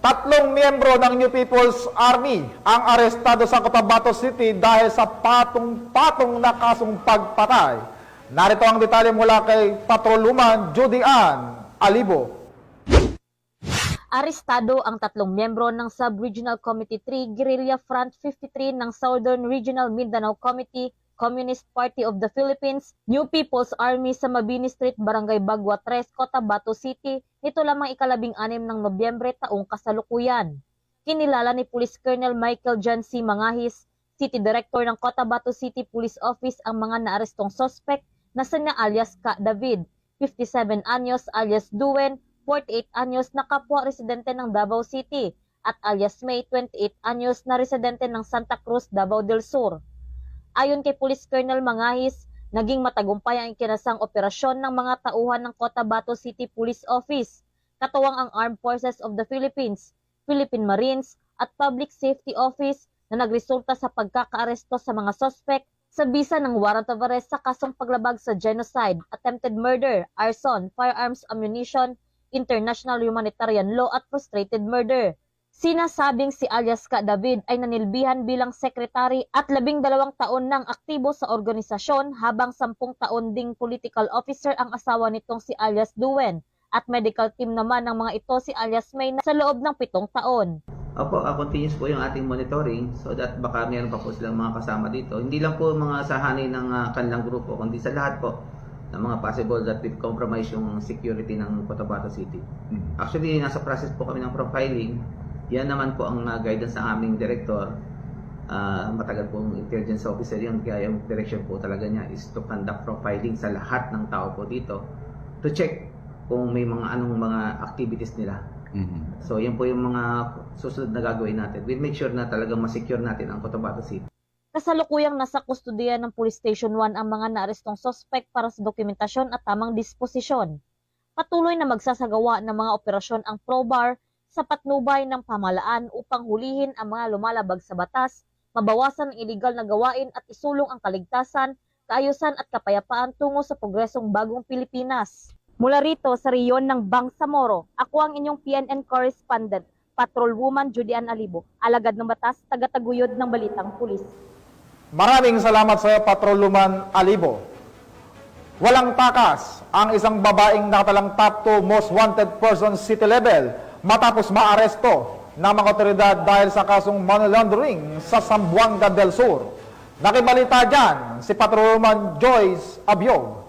Tatlong miyembro ng New People's Army ang arestado sa Cotabato City dahil sa patong-patong na kasong pagpatay. Narito ang detalye mula kay Patrolwoman Judy Ann Alibo. Arestado ang tatlong miyembro ng Sub-Regional Committee 3 Guerrilla Front 53 ng Southern Regional Mindanao Committee, Communist Party of the Philippines, New People's Army sa Mabini Street, Barangay Bagua 3, Cotabato City, nito lamang ika-16 ng Nobyembre taong kasalukuyan. Kinilala ni Police Colonel Michael John C. Mangahis, City Director ng Cotabato City Police Office ang mga naarestong suspect na sina alias Ka David, 57 anyos alias Duen, 48 anyos na kapwa residente ng Davao City at alias May, 28 anyos na residente ng Santa Cruz, Davao del Sur. Ayon kay Police Colonel Mangahis, naging matagumpay ang ikinasang operasyon ng mga tauhan ng Cotabato City Police Office, katuwang ang Armed Forces of the Philippines, Philippine Marines at Public Safety Office na nagresulta sa pagkakaaresto sa mga suspect sa bisa ng warrant of arrest sa kasong paglabag sa genocide, attempted murder, arson, firearms, ammunition, international humanitarian law at frustrated murder. Sinasabing si alias Ka David ay nanilbihan bilang sekretary at 12 taon nang aktibo sa organisasyon habang 10 taon ding political officer ang asawa nitong si alias Duen at medical team naman ng mga ito si alias May na sa loob ng 7 taon. Opo, continuous po yung ating monitoring so that baka meron pa po silang mga kasama dito. Hindi lang po mga sahanay ng kanilang grupo, kundi sa lahat po ng mga possible that will compromise yung security ng Cotabato City. Actually, nasa process po kami ng profiling. Yan naman po ang guidance ng aming director. Matagal pong intelligence officer yun, kaya yung direction po talaga niya is to conduct profiling sa lahat ng tao po dito to check kung may mga anong mga activities nila. So yan po yung mga susunod na gagawin natin. We'll make sure na talagang masecure natin ang Cotabato City. Kasalukuyang nasa kustudiya ng Police Station 1 ang mga naarestong suspect para sa dokumentasyon at tamang disposisyon. Patuloy na magsasagawa ng mga operasyon ang ProBar sa patnubay ng pamahalaan upang hulihin ang mga lumalabag sa batas, mabawasan ang iligal na gawain at isulong ang kaligtasan, kaayusan at kapayapaan tungo sa progresong bagong Pilipinas. Mula rito sa reyon ng Bangsamoro, ako ang inyong PNN correspondent, Patrolwoman Judy Ann Alibo, alagad ng batas, tagataguyod ng Balitang Pulis. Maraming salamat sa iyo, Patrolwoman Alibo. Walang takas ang isang babaeng nakatalang top 2 most wanted person city level matapos maaresto ng mga otoridad dahil sa kasong money laundering sa Zamboanga del Sur. Nakibalita dyan si Patrolwoman Joyce Abiog.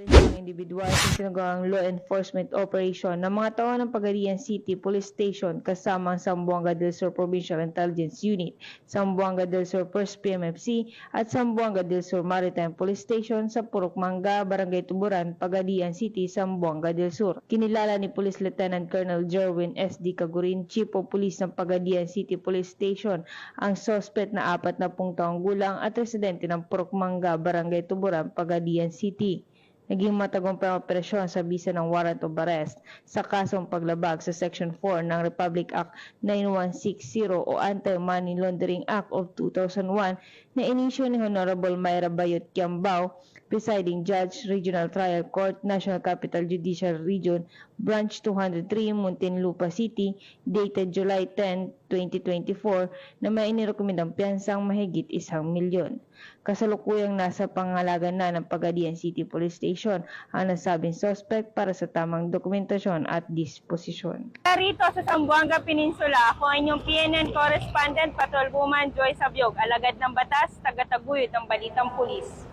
Ng individual sa sinagawang law enforcement operation ng mga tao ng Pagadian City Police Station kasama ang Zamboanga del Sur Provincial Intelligence Unit, Zamboanga del Sur 1st PMFC at Zamboanga del Sur Maritime Police Station sa Purokmanga, Barangay Tuburan, Pagadian City, Zamboanga del Sur. Kinilala ni Police Lieutenant Colonel Jerwin S.D. Cagurin, Chief of Police ng Pagadian City Police Station, ang suspect na 40 taong gulang at residente ng Purokmanga, Barangay Tuburan, Pagadian City. Naging matagumpay ang operasyon sa bisa ng warrant of arrest sa kasong paglabag sa Section 4 ng Republic Act 9160 o Anti-Money Laundering Act of 2001 na inisyu ni Honorable Myra Bayot Kiambao, Presiding Judge, Regional Trial Court, National Capital Judicial Region, Branch 203, Muntinlupa City, dated July 10, 2024, na may inirekomendang piyansang mahigit 1 milyon. Kasalukuyang nasa pangalaga na ng Pagadian City Police Station ang nasabing suspect para sa tamang dokumentasyon at disposisyon. Rito sa Zamboanga Peninsula, ako ang inyong PNN correspondent, Patrolwoman Joyce Abiog, alagad ng batas, tagataguyod ng Balitang Pulis.